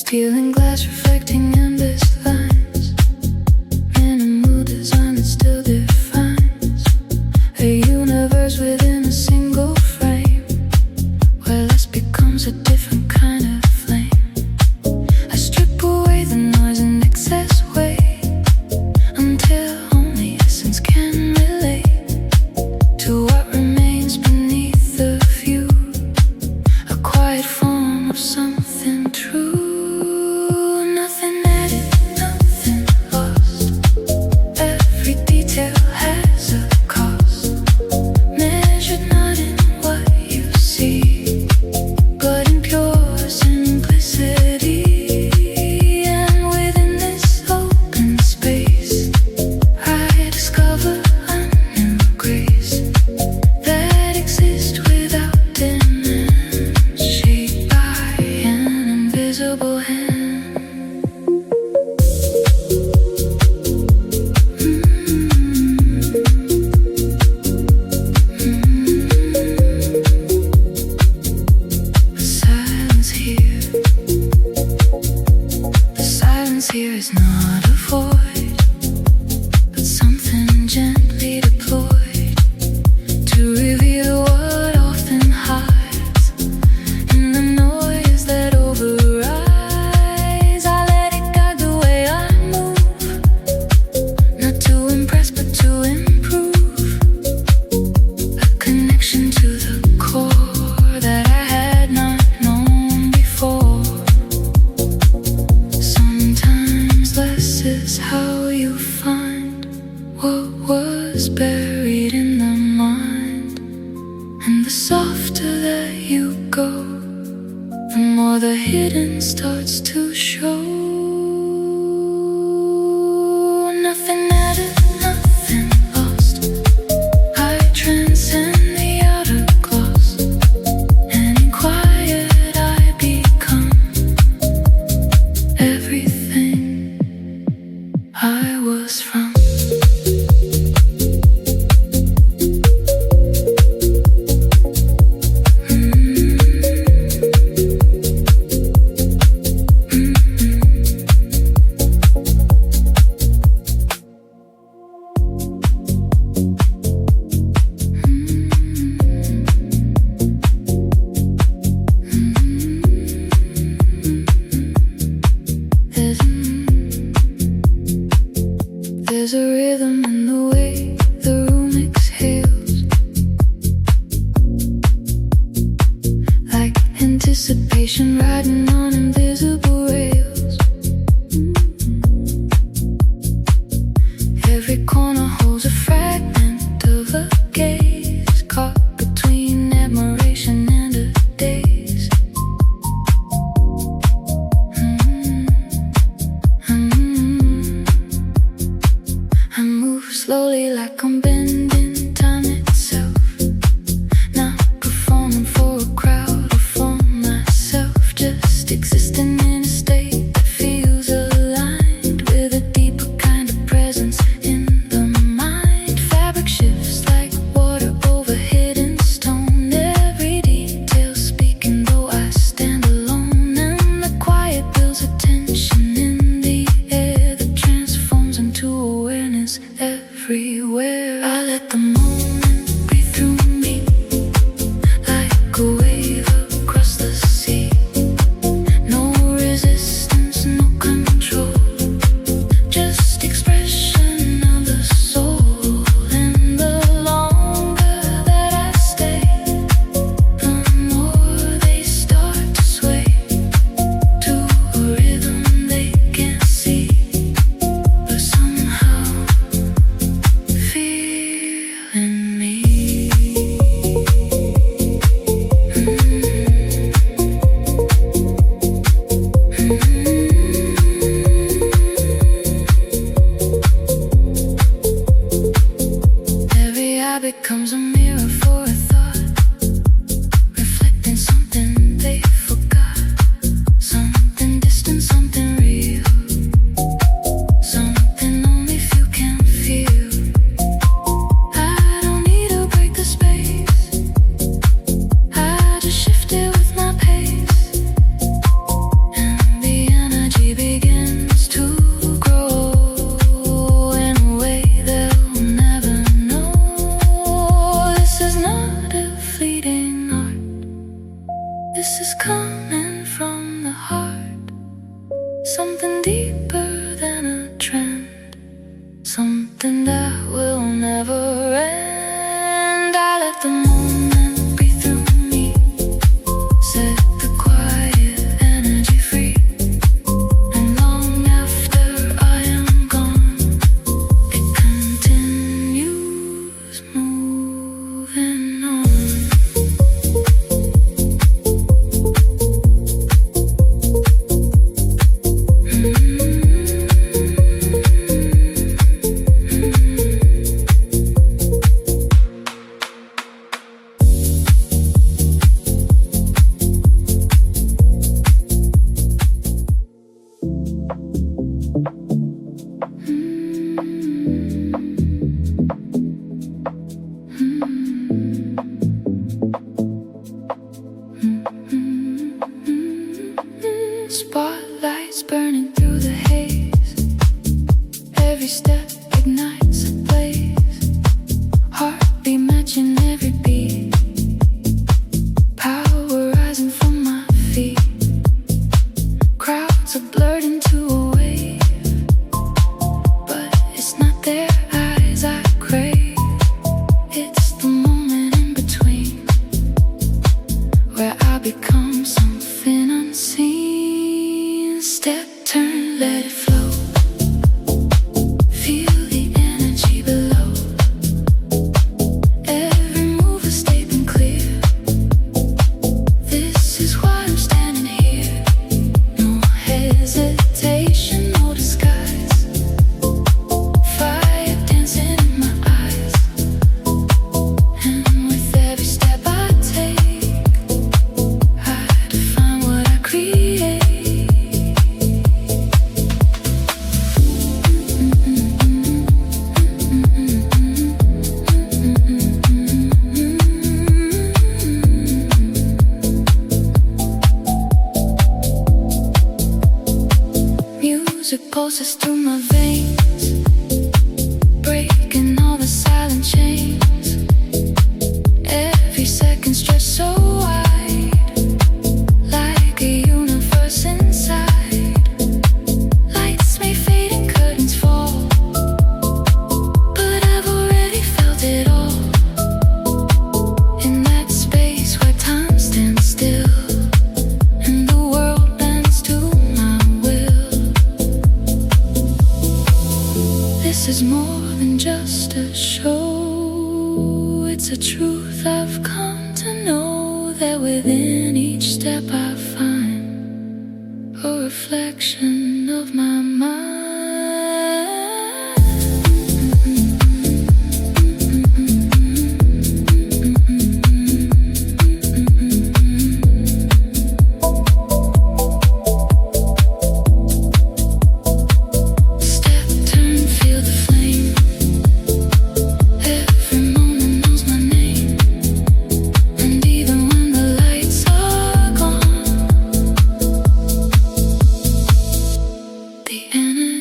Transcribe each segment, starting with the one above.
Peeling glass, reflecting endless lines. In a mood design that still defines a universe within a single frame, where less becomes a different kind of flame. I strip away the noise and excess weight until only essence can relate to what remains beneath the view, a quiet form of something true. Nothing added, nothing lost. Every detail has a cost, measured not in what you see, but in pure simplicity. And within this open space, I discover a new grace that exists without demands, shaped by an invisible hand. The silence here is not a void, but something gently deployed to reveal what often hides in the noise that overrides. I let it guide the way I move, not to impress but to improve, a connection to the core that I had not known before. Sometimes less is how you find what was buried in the mind, and the softer that you go, the more the hidden starts to show. Nothing added, nothing lost. I transcend the outer gloss, and in quiet I become everything I was from. There's a rhythm in the way the room exhales, like anticipation riding on invisible rails. Every corner holds a fragment of a gaze, caught between admiration and a daze. I move slowly like I'm bending time itself, not performing for a crowd or for myself, just existing This is coming from the heart, something deeper than a trend, something that will never end. I let the moment breathe through me, set the quiet energy free, and long after I am gone, it continues moving on. Spotlights burning through the haze, every step ignites a blaze, heartbeat matching every beat, power rising from my feet, crowds are blurred into a wave, but it's not their eyes I crave, it's the moment in between, where I become something unseen. Step, turn, let it flow. Feel the energy below. Every move is stepping clear. This is why I'm standing here. No hesitation, no disguise. Fire dancing in my eyes. And with every step I take, I define what I create. Music pulses through my veins, breaking all the silent chains. Every second stretched so wide, like a universe inside. Lights may fade and curtains fall, but I've already felt it all. In that space where time stands still, and the world bends to my will. This is more than just a show, it's a truth I've come to know, that within each step I find a reflection of my mind. Step, turn, feel the flame. Every moment knows my name. And even when the lights are gone, the energy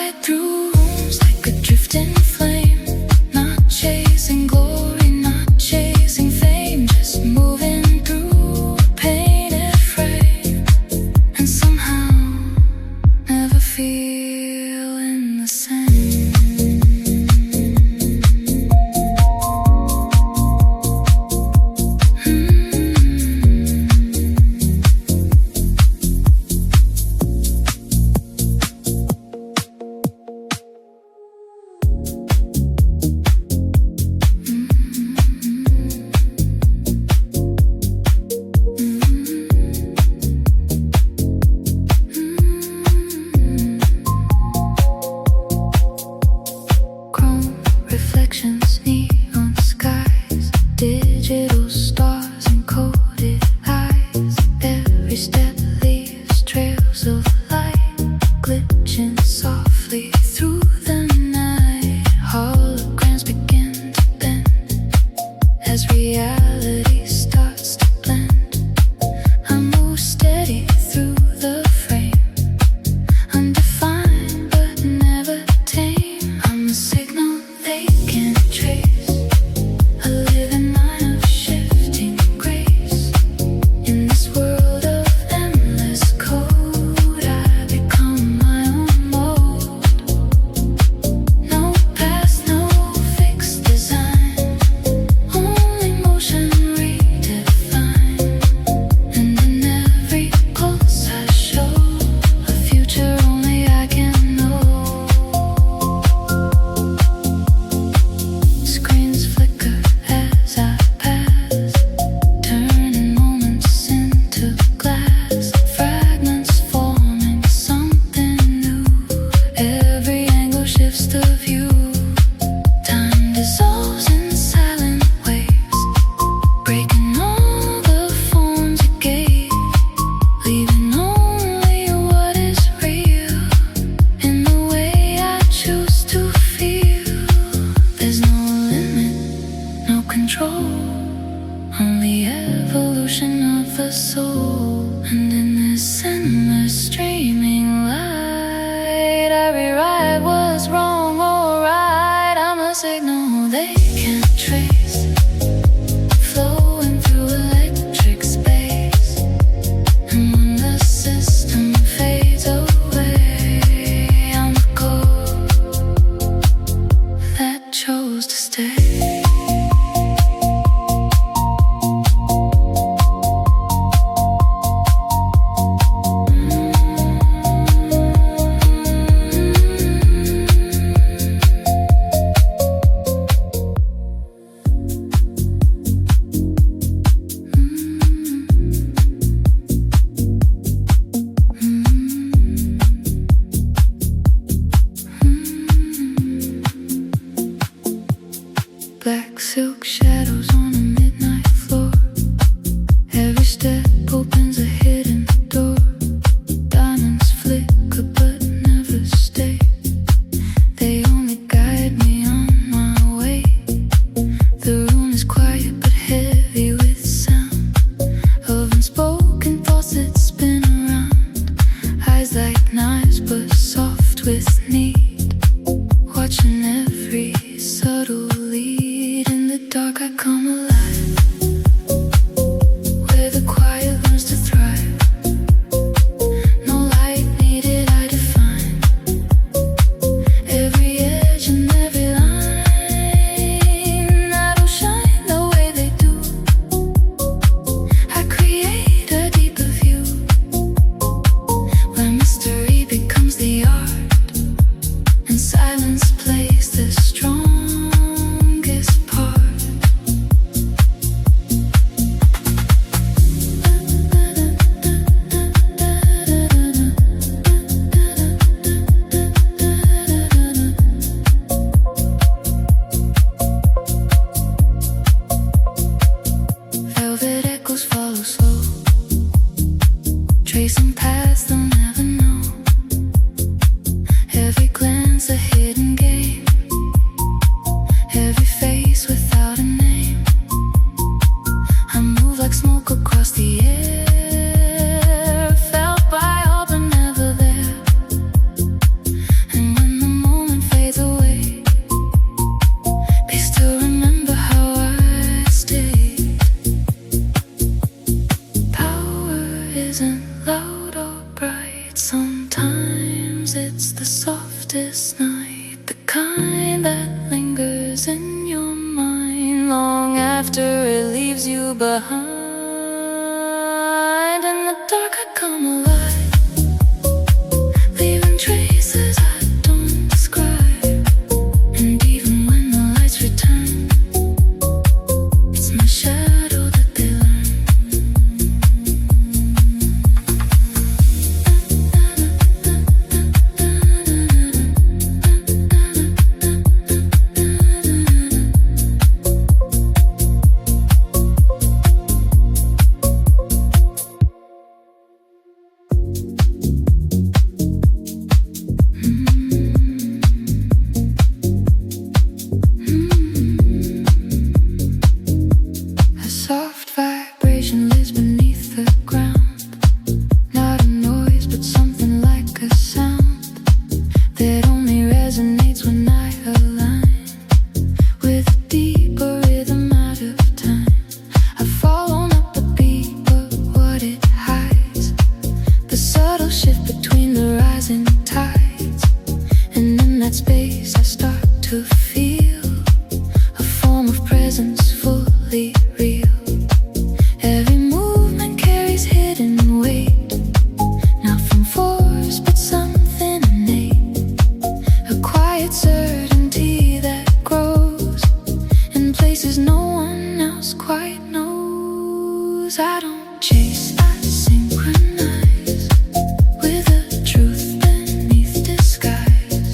ride through homes like a drifting flame, not chasing glory, not chasing fame, just moving through a painted frame, and somehow never feeling the same. Reflections, neon skies, digital stars and coded eyes. Every step leaves trails of light, glitching softly through the night. Holograms begin to bend as reality starts to blend. I move steady through the frame, undefined but never tame. I'm a signal they can't trace, a living line of shifting grace. In this world of endless code, I become my own mold. No past, no fixed design, only motion redefined. And in every pulse I show a future only I can know. Screens flicker as I pass, turning moments into glass. Fragments forming something new. Every angle shifts the view. Time dissolves in silent waves, breaking all the forms it gave, leaving only what is real in the way I choose to feel. There's no limit, no control, only evolution of the soul. And in this endless streaming light, I rewrite what's wrong or right. I'm a signal they can't trace, flowing through electric space. And when the system fades away, I'm the core that chose to stay. you behind. In the dark I come alive, leaving traces I don't describe. And even when the lights return, it's my shadow that they learn. A soft vibration lives beneath the ground, not a noise but something like a sound that only resonates when I align with a deeper rhythm out of time. I follow not the beat but what it hides, the subtle shift between the rising tides. And in that space I start to feel a form of presence fully real. Every movement carries hidden weight, not from force but something innate, a quiet certainty that grows in places no one else quite knows. I don't chase, I synchronize with a truth beneath disguise.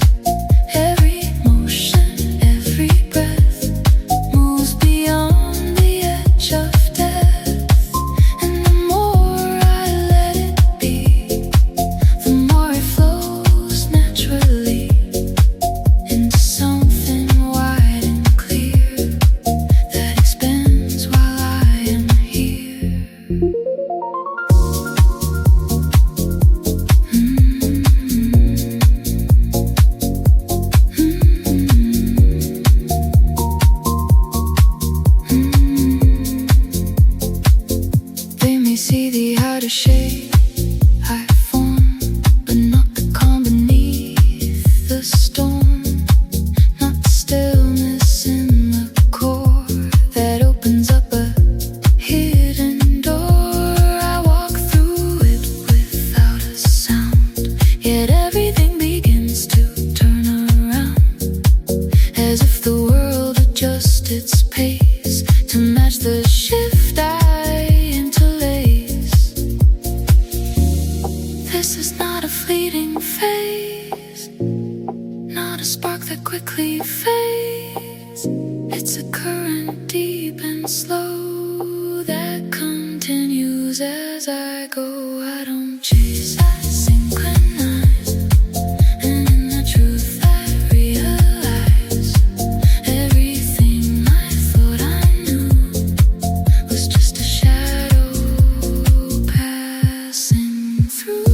Every motion, every breath moves beyond the edge of death. And the more I let it be, the more it flows naturally into something wide and clear that expands while I am here. They may see the outer shade I form, but not the calm beneath the storm, not the stillness in the core that opens up a hidden door. I walk through it without a sound, yet everything begins to turn around, as if the world adjusts its pace to match the shift I interlace. This is not a fleeting phase, not a spark that quickly fades. It's a current deep and slow that continues as I go. I don't chase, I synchronize, and in the truth I realize everything I thought I knew was just a shadow passing through.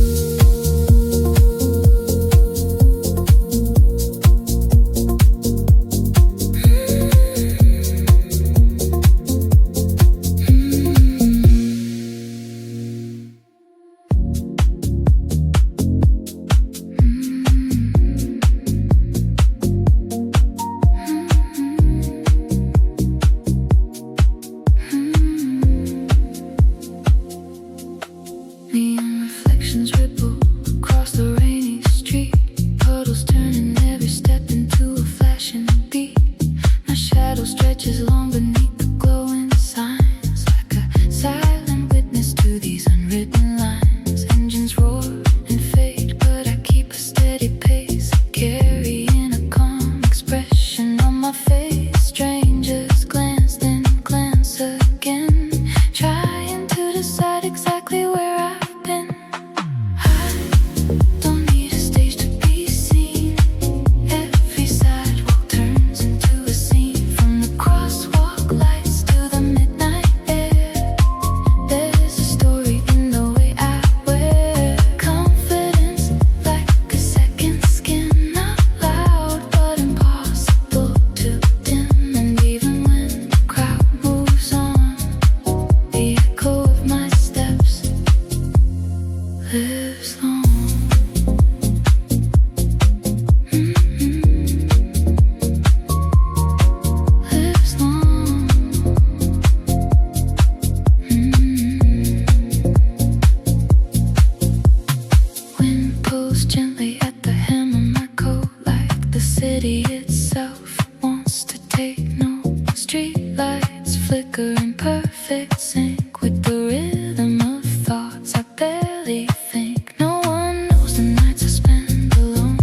perfect sync with the rhythm of thoughts. I barely think. No one knows the nights I spend alone,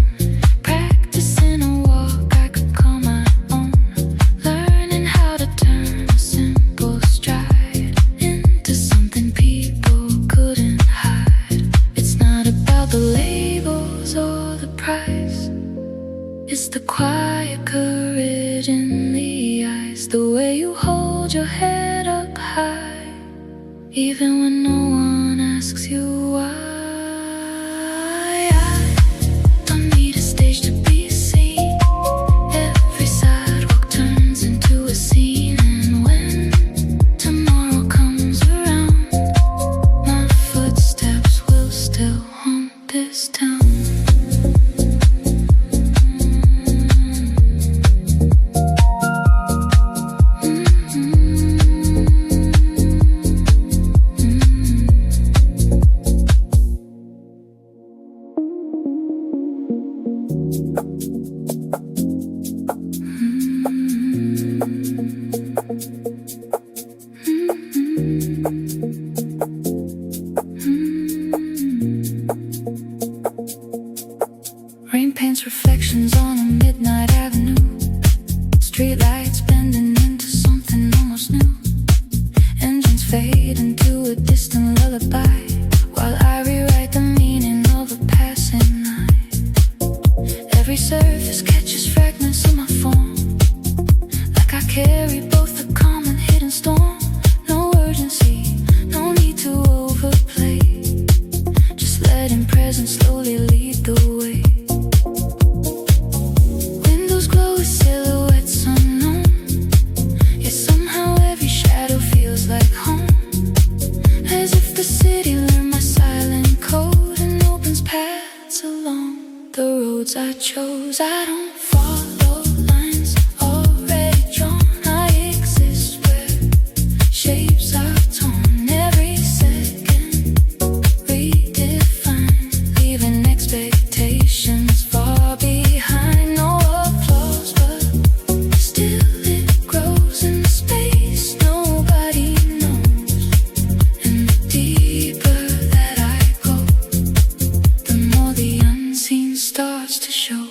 practicing a walk I could call my own, learning how to turn a simple stride into something people couldn't hide. It's not about the labels or the price, it's the quiet courage in the eyes, the way you hold your head up high, even when no one asks you why. I don't need a stage to be seen. Every sidewalk turns into a scene, and when tomorrow comes around, my footsteps will still haunt this town. Rain paints reflections on a midnight avenue, streetlights bending into something almost new. Engines fade into a distant lullaby, while I rewrite the meaning of a passing night. Every surface catches fragments of my form, like I carry both the calm and hidden storm. No urgency, no need to overplay, just letting presence slowly lead the way. Windows glow with silhouettes unknown, yet somehow every shadow feels like home, as if the city learned my silent code and opens paths along the roads I chose. I don't follow lines already drawn, I exist where shapes are torn. Every second redefined, leaving expectations far behind. No applause, but still it grows in the space nobody knows. And the deeper that I go, the more the unseen starts to show.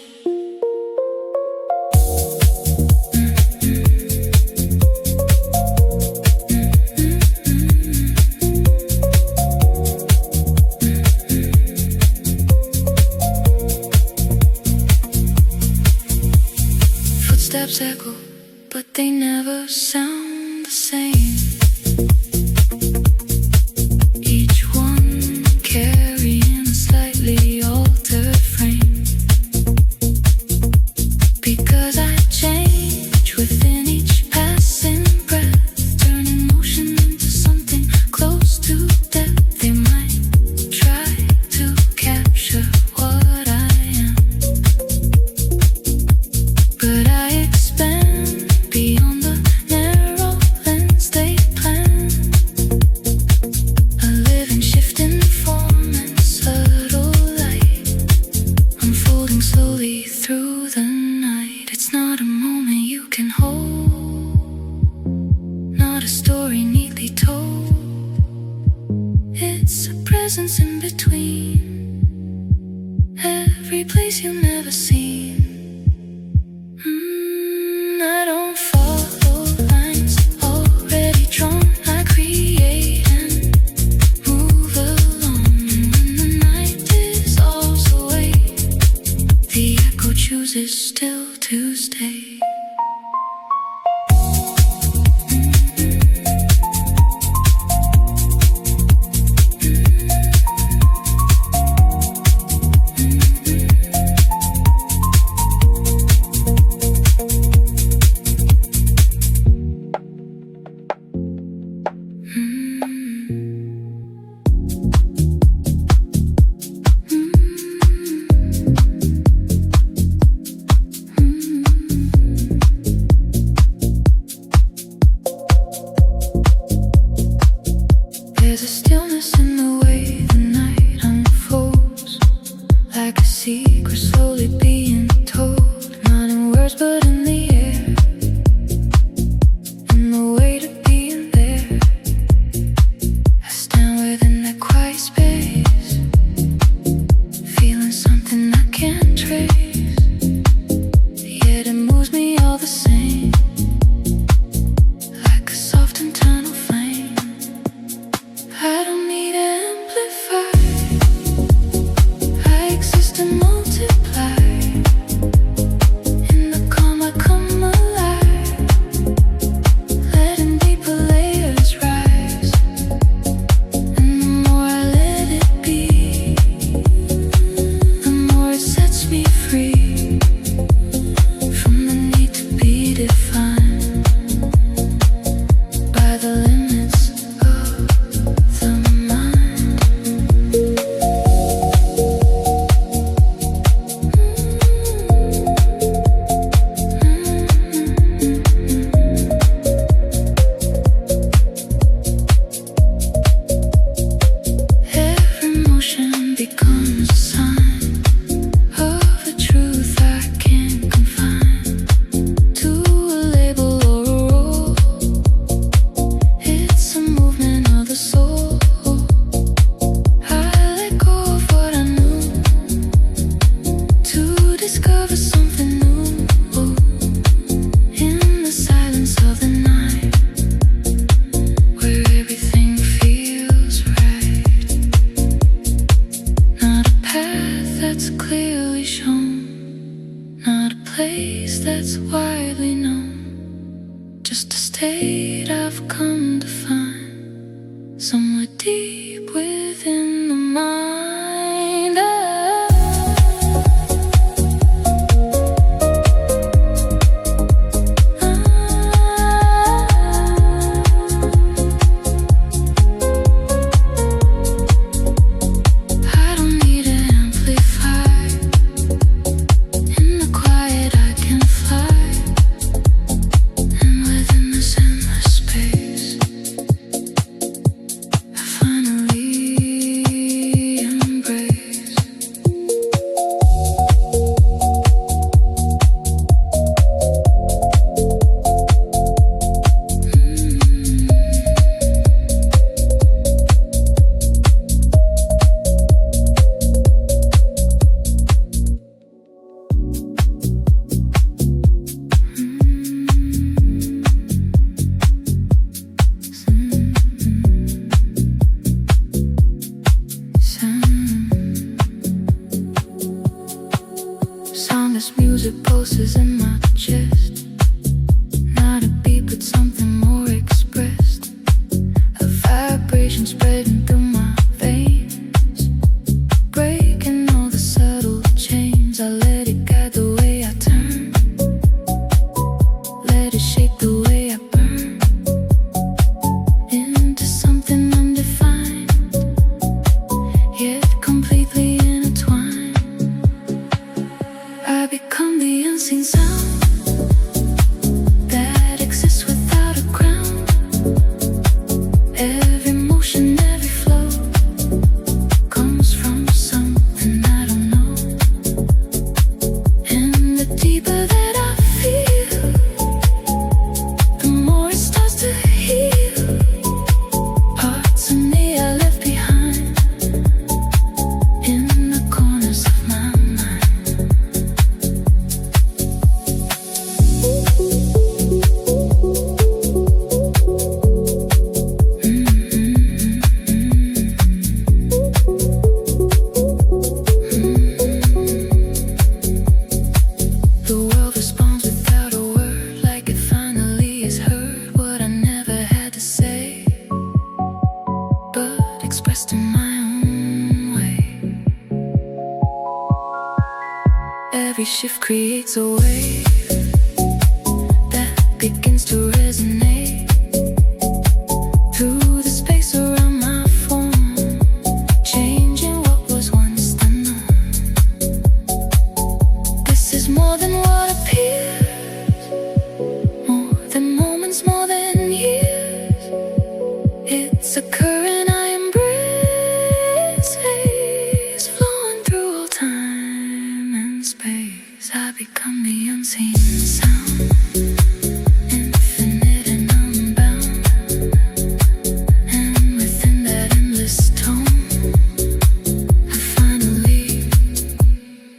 Footsteps echo, but they never sound the same. Each one carrying a slightly altered frame, because I change within each passing breath, turning motion into something close to death. They might try to capture what I am, but I expand beyond the narrow lens they plan. A living, shifting form and subtle light, unfolding slowly through the night. It's not a moment you can hold, not a story neatly told. It's a presence in between, every place you've never seen. I don't follow lines already drawn, I create and move along. And when the night dissolves away, the echo chooses still to stay. There's a stillness in the way the night unfolds, like a secret slowly being told, not in words but in the air, and the weight of being there. deep within the mind. I don't need an amplifier. In the quiet I can fly, and within this endless space I finally embrace. Soundless music pulses in my chest. Not a beat, but something more expressed. A vibration spreading through my veins, breaking all the subtle chains. I let it guide the way I turn, let it shape the way I burn into something undefined, yet completely intertwined. I become the unseen sound that exists without a ground. Every motion, every flow comes from something I don't know. And the deeper that I feel, the more it starts to heal. Parts of me I left behind in the corners of my mind. The world responds without a word, like it finally has heard what I never had to say, but expressed in my own way. Every shift creates a wave that begins to resonate through the space around my form, changing what was once the norm. This is more than what appears, more than moments, more than years. It's a current I embrace, haze flowing through all time and space. I become the unseen sound, infinite and unbound. And within that endless tone, I finally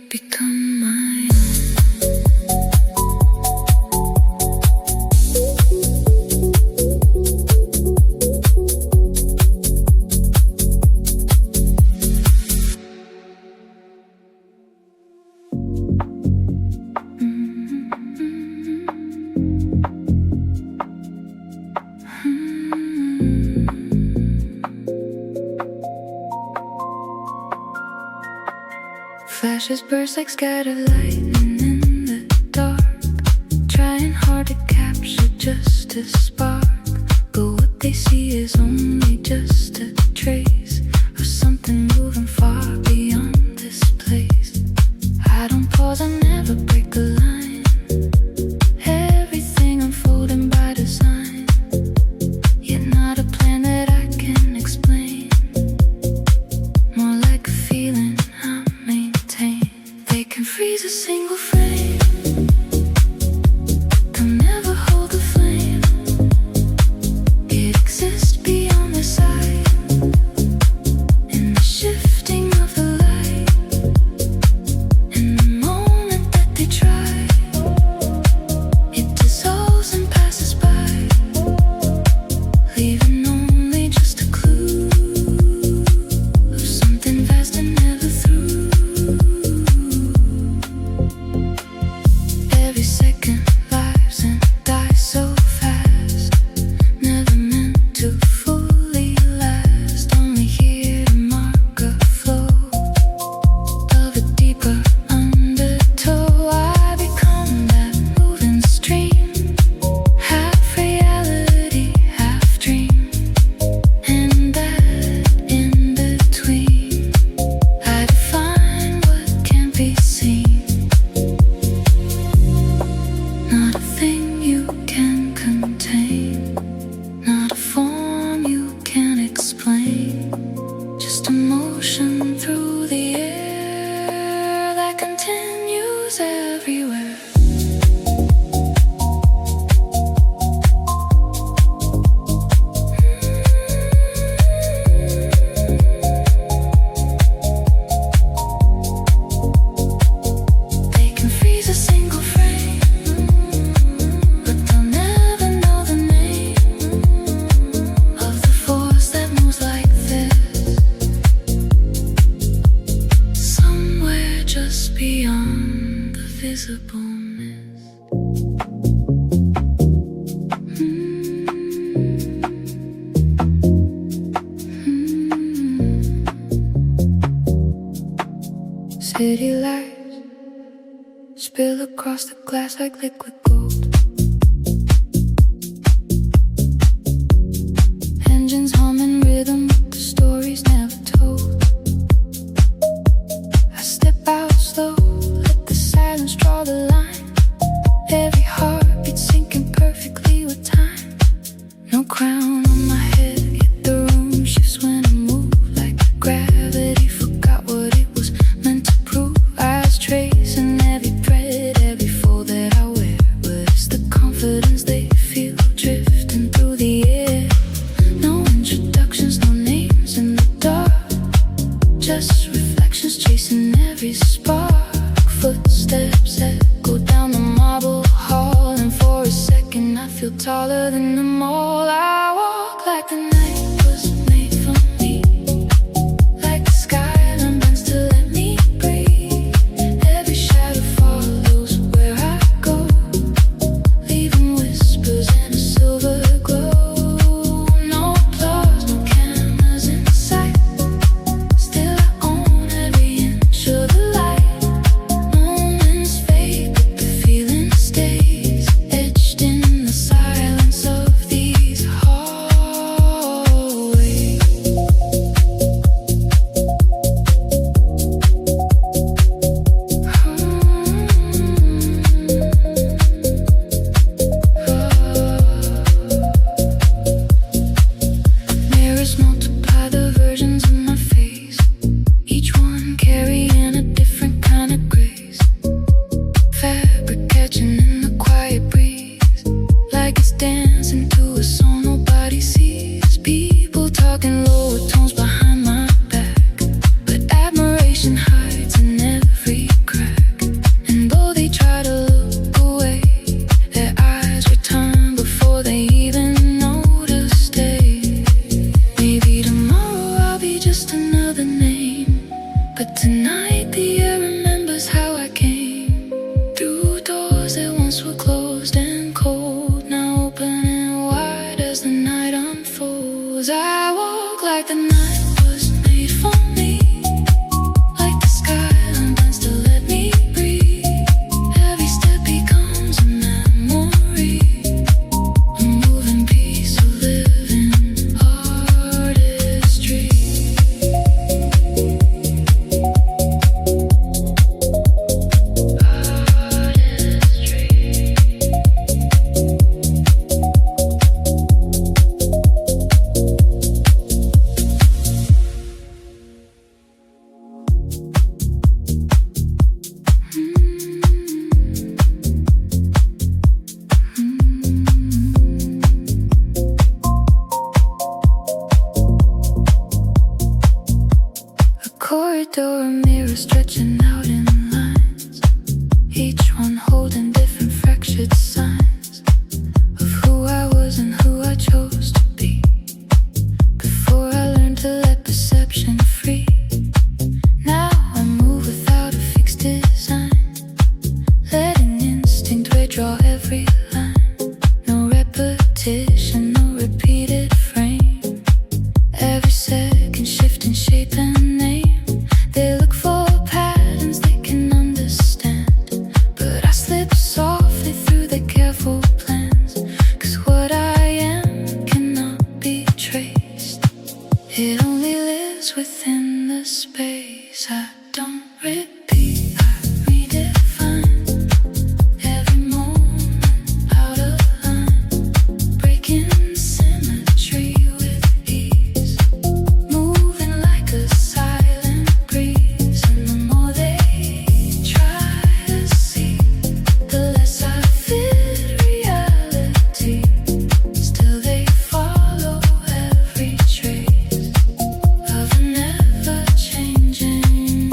become my own. Flashes burst like scattered lightning in the dark, trying hard to capture just a spark. But what they see is only just a trace of something moving far beyond this place. I don't pause, I never break a line. Everything unfolding by design, yet not a plan that I can explain. More like a feeling I maintain. They can freeze a single frame, they'll never hold the flame. It exists beyond the sight, in the shifting of the light. In the moment that they try, it dissolves and passes by, leaving only City lights spill across the glass like liquid gold. Engines humming rhythm with the stories never told. I step out slow, let the silence draw the line. Every heartbeat syncing perfectly with time. No crown on my head, yet the room shifts when I move. Like gravity forgot what it was meant to prove. Eyes tracing every thread, every fold that I wear. But it's the confidence they feel drifting through the air. No introductions, no names in the dark, just reflections chasing every spark. Footsteps echo down the marble hall, and for a second I feel taller than them all. I walk like the night was made for me, like the skyline bends to let me breathe. Every shadow follows where I go, leaving whispers in a silver glow. No applause, no cameras in sight, still I own every inch of the light. Moments fade, but the feeling stays, etched in the silence of these hallways. Mirrors multiply the versions of my face, each one carrying a different kind of grace. Fabric catching in the quiet breeze, like it's dancing to a song nobody sees. People talking lower tones behind my back, but admiration hides in every crack. And though they try to look away, their eyes return before they even know to stay. Maybe tomorrow I'll be just another name, but tonight the air remembers how I came. Through doors that once were closed and cold, now opening wide as the night unfolds. I walk like the night was made for me, like the skyline bends to let me breathe. Every step becomes a memory, a moving piece of living artistry. A corridor, a mirror stretching out in lines, each one holding different fractured signs of who I was and who I chose to be. Before I learned to let perception free, now I move without a fixed design, letting instinct redraw every line. No repetition, no repeated frame, every second shifting shape and name. They look for patterns they can understand, but I slip softly through the careful plans. 'Cause what I am cannot be traced, it only lives within the space. I don't repeat, I redefine every moment out of line, breaking symmetry with ease, moving like a silent breeze. And the more they try to see, the less I fit reality. Still they follow every trace of an ever-changing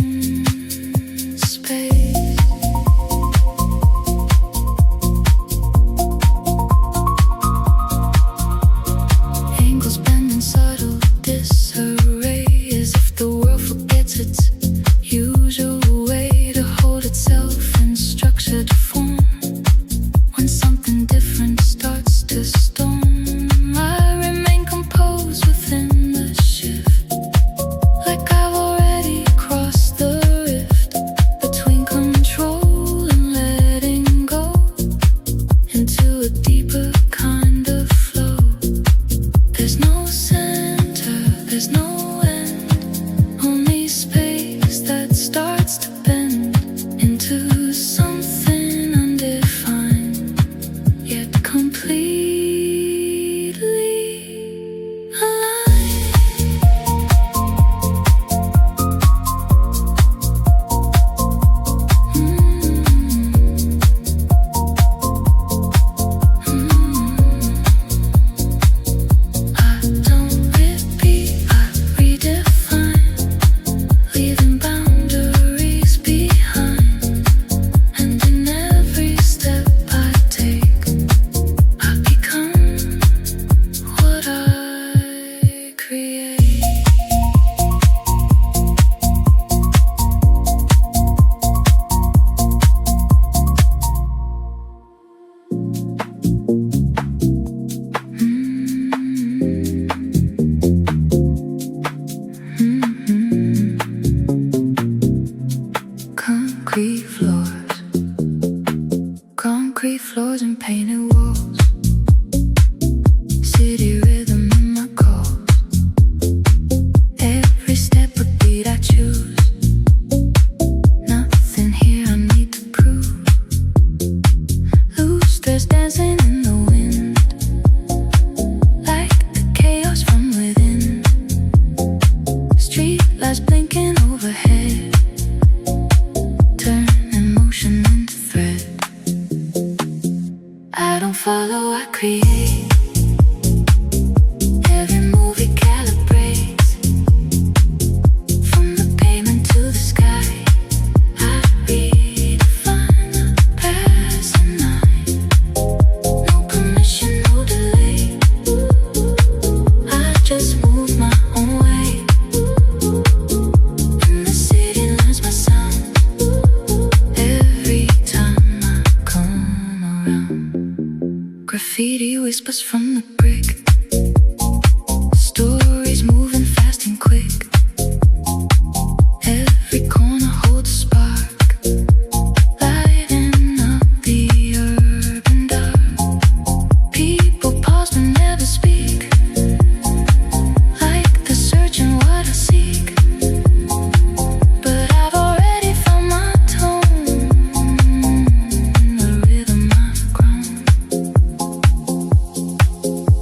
Streetlights blinking overhead, turn emotion into thread. I don't follow, I create. Every movie calibrates, from the pavement to the sky. I redefine the passing line. No permission, no delay. I just move my own way. And the city learns my sound every time I come around. Graffiti whispers from the brick, stories moving fast and quick. Every corner holds a spark, lighting up the urban dark. People pause but never speak, like they're searching what I seek. But I've already found my tone, the rhythm I've grown.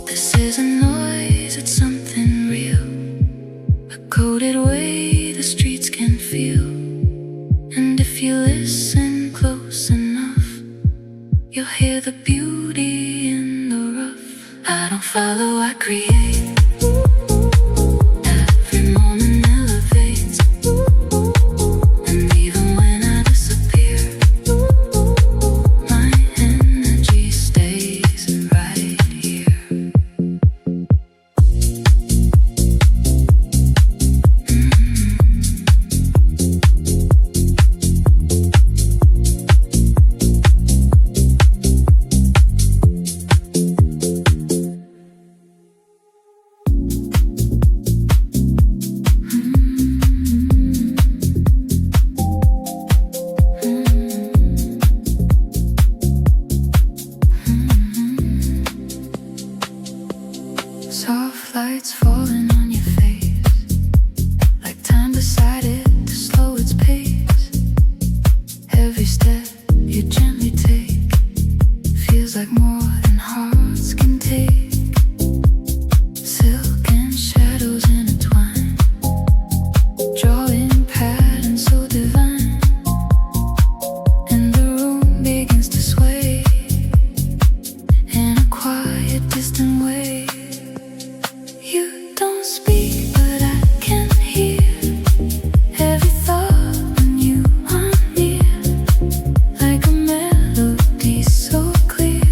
This isn't noise, it's something real, a coded way the streets can feel. And if you listen close enough, you'll hear the beauty in the rough. I don't follow, I create. Every moment elevates, and even when I disappear, my energy stays right here. Soft lights falling on your face, like time decided to slow its pace. Every step you gently take feels like more than hearts can take. Silk and shadows intertwine, drawing patterns so divine. And the room begins to sway in a quiet, distant way. You don't speak, but I can hear every thought when you are near, like a melody so clear,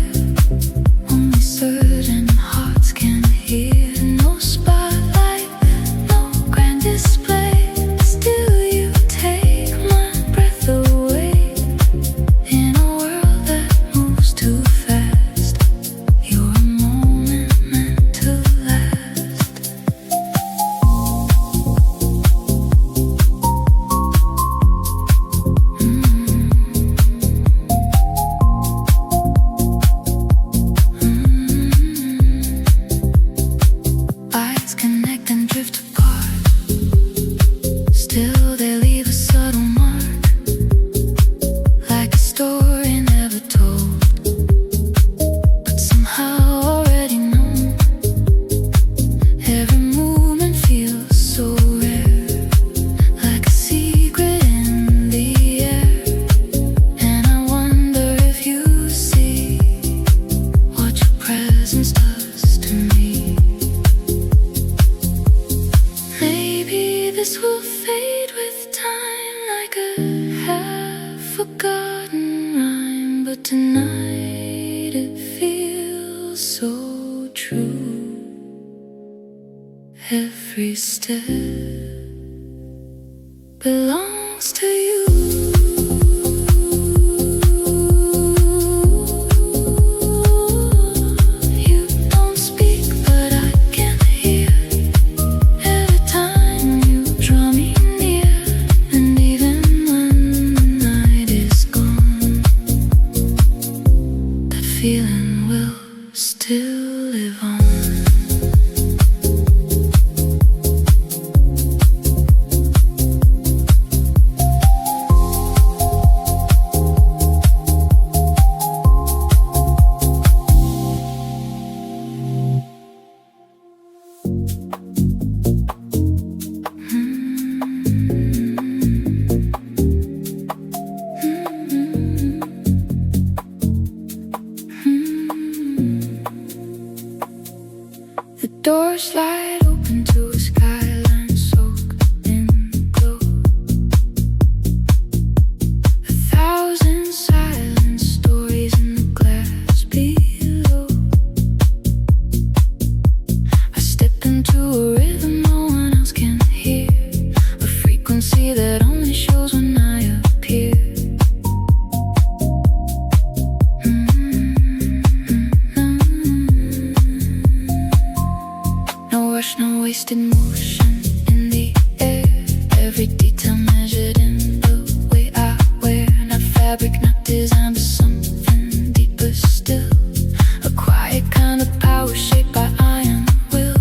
only certain hearts can hear. No spotlight, no grand display, still you take my breath away. In a world that moves too fast, you're a moment meant to last. Eyes connect and drift apart, still they leave a subtle mark, like a story never told, but somehow already known. Every movement feels so rare, like a secret in the air. And I wonder if you see what your presence does to me. Maybe this will fade with time, like a half-forgotten rhyme. But tonight it feels so true. Every step belongs to you. You don't speak, but I can hear every time you draw me near. And even when the night is gone, that feeling will still live on. motion in the air. Every detail measured in the way I wear. Not fabric, not design, but something deeper still. A quiet kind of power shaped by iron will.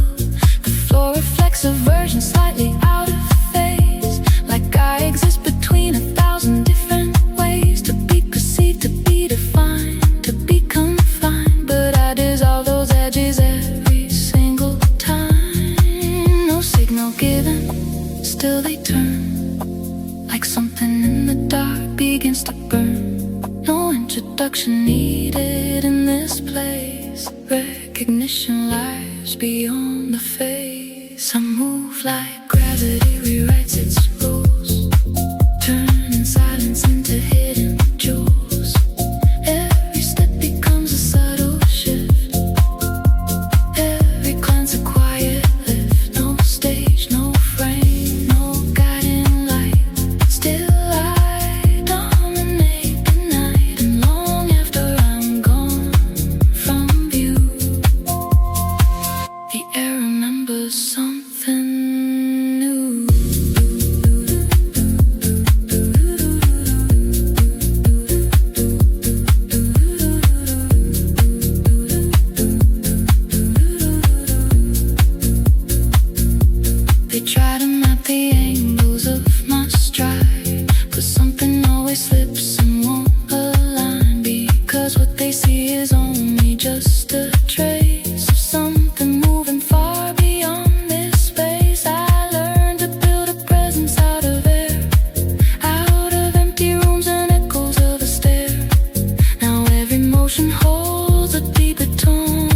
The floor reflects a version slightly out of phase. Like I exist between 1,000 different ways to be perceived, to be defined, to be confined. But I dissolve those edges every single time. No signal given, still they turn. Like something in the dark begins to burn. No introduction needed in this place. Recognition lies beyond the face. I move like gravity rewrites its rules, turning silence into hidden jewels. Every step becomes a subtle shift. Every glance a quiet lift. No stage, no frame, no guiding light. Still I dominate the night, and long after I'm gone from view, the air remembers something new. They try to map the angles of my stride, but something always slips and won't align. Because what they see is only just a trace of something moving far beyond this space. I learned to build a presence out of air, out of empty rooms and echoes of a stare. Now every motion holds a deeper tone,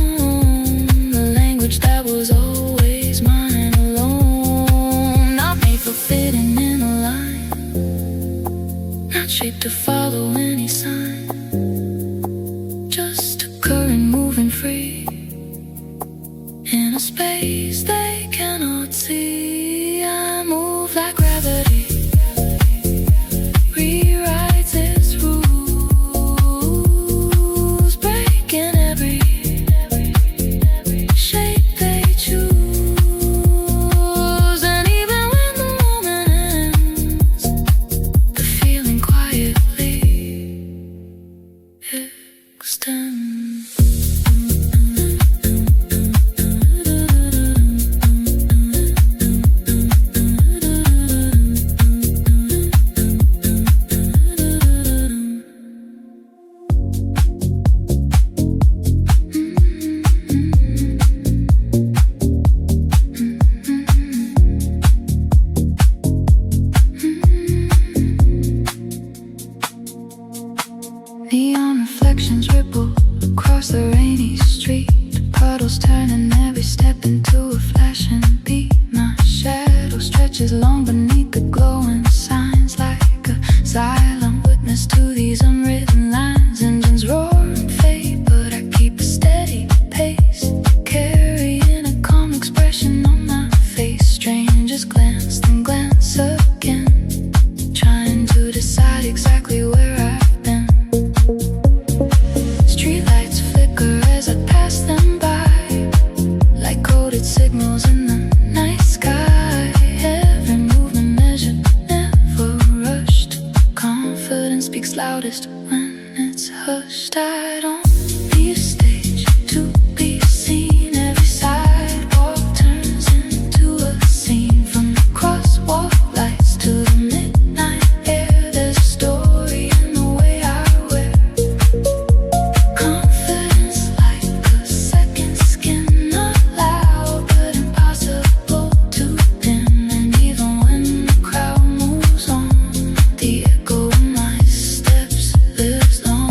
the language that was always mine alone. Not made for fitting in a line, not shaped to follow any sign. Just a current moving free in a space they cannot see. I move like gravity rewrites its rules, breaking every shape they choose. And even when the moment ends, the feeling quietly extends. Neon reflections ripple across the rainy street. Puddles turning every step into a flashing beat. My shadow stretches long beneath the glowing signs, like a silent witness to these unwritten lines. Engines roar and fade, but I keep a steady pace, carrying a calm expression on my face. Strangers glance, then glance again, trying to decide exactly where I've been. Streetlights flicker as I pass them by, like coded signals in the night sky. Every movement measured, never rushed. Confidence speaks loudest when it's hushed. I don't need a stage to be seen. Every sidewalk turns into a scene. From the crosswalk lights to the midnight air, there's a story in the way I wear. Confidence like a second skin, not loud but impossible to dim. And even when the crowd moves on, the echo of my steps lives on.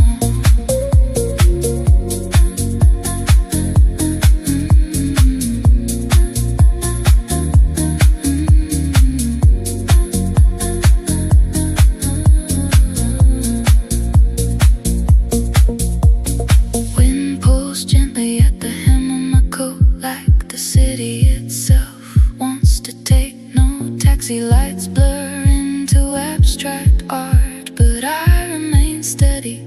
Wind pulls gently at the hem of my coat, like the city itself wants to take note. Taxi lights blur into abstract art, but I remain steady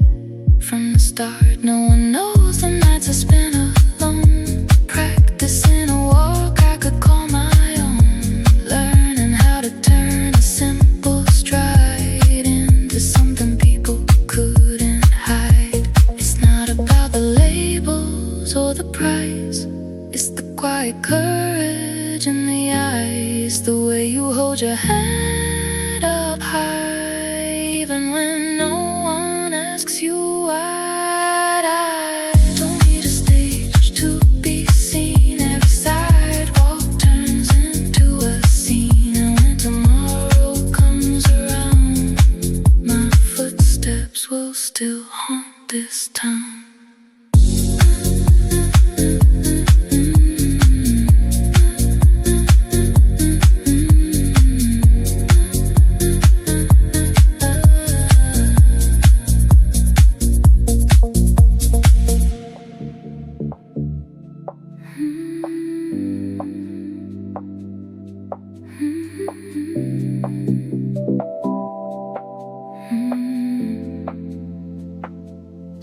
from the start. No one knows the nights I spent alone, practicing a walk I could call my own. face, the way you hold your head up high, even when no one asks you why. I don't need a stage to be seen. Every sidewalk turns into a scene, and when tomorrow comes around, my footsteps will still haunt this town.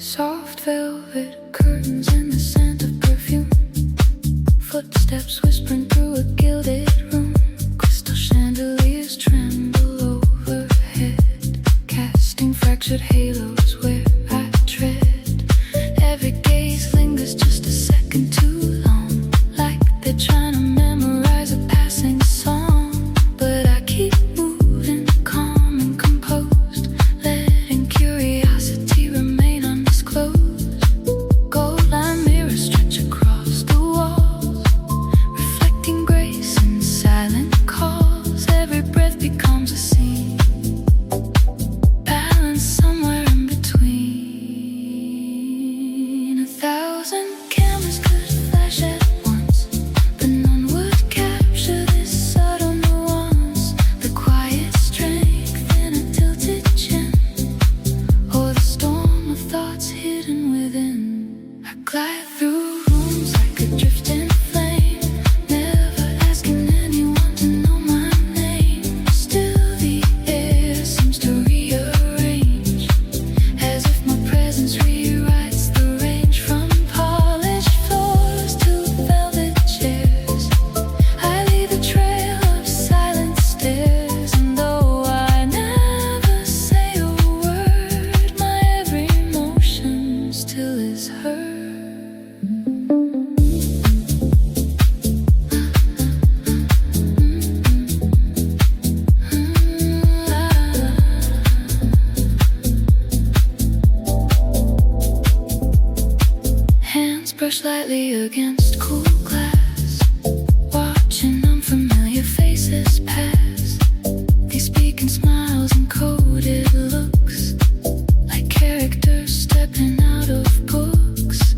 Soft velvet curtains in the scent of perfume, footsteps whispering through a gilded room. Crystal chandeliers tremble overhead, casting fractured halos where I tread. Every gaze lingers just a second too long, like they're trying to memorize a passing song. But I keep moving, calm and composed, letting curiosity remain undisclosed. Gold-lined mirrors stretch across the walls, reflecting grace in silent calls. Every breath becomes a scene, balance somewhere in between. 1,000 cameras could flash at once, but none would capture this subtle nuance. The quiet strength in a tilted chin, or the storm of thoughts hidden within. I glide through rooms like a drifting flame, never asking anyone to know my name. Still the air seems to rearrange, as if my presence rewrites the range. From polished floors to velvet chairs, I leave a trail of silent stairs. And though I never say a word, my every motion still is heard. Hands brush lightly against cool glass, watching unfamiliar faces pass. They speak in smiles and coded looks, like characters stepping out of books.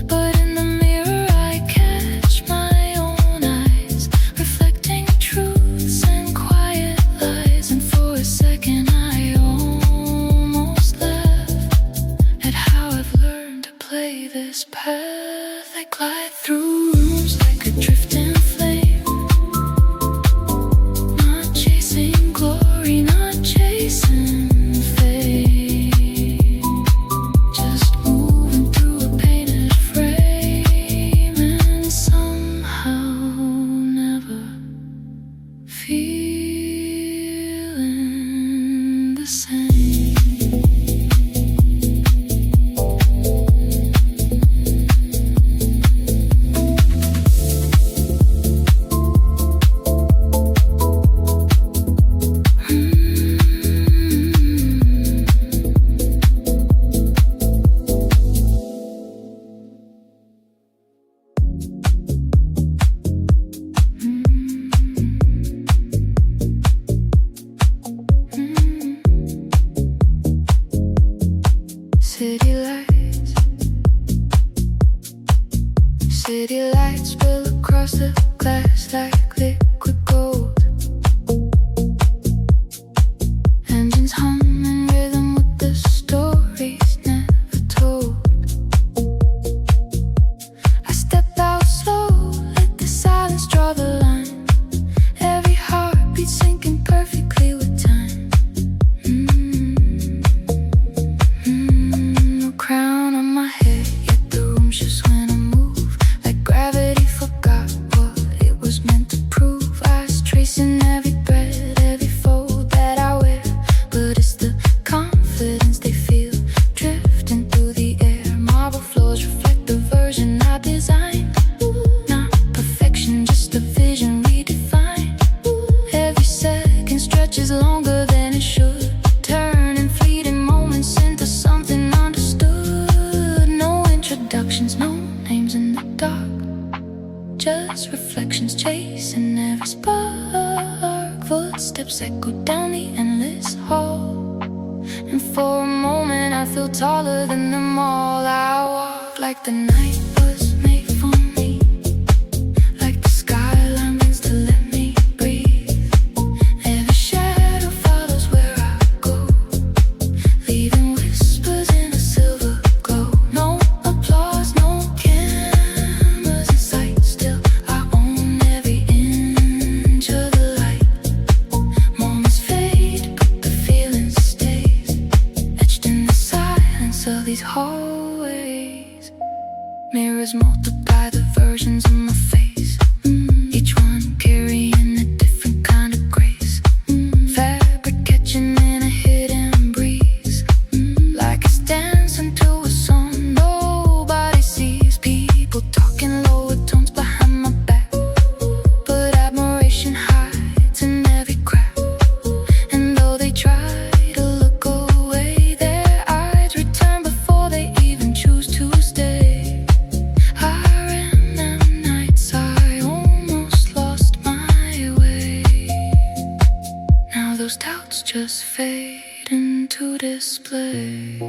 But in the mirror I catch my own eyes, reflecting truths and quiet lies. And for a second I almost laugh at how I've learned to play this path. I glide through rooms like a drifting flame, not chasing glory, not chasing fame, just moving through a painted frame, and somehow never feeling the same. every spark. Footsteps echo down the endless hall, and for a moment I feel taller than them all. I walk like the night was made for me, like the skyline bends to let me breathe. Every shadow follows where I go, leaving whispers in a silver glow. No applause, no cameras in sight. Still I own every inch of the light. Moments fade, but the feeling stays, etched in the silence of these hallways. Mirrors multiply the versions of my face, each one carrying a different kind of grace. Fabric catching in a hidden breeze, like it's dancing to a song nobody sees. People talking lower tones behind my back, but admiration hides in every crack. And though they try to look away, their eyes return before they even choose to stay. I ran them nights I almost lost my way. Now those doubts just fade into display.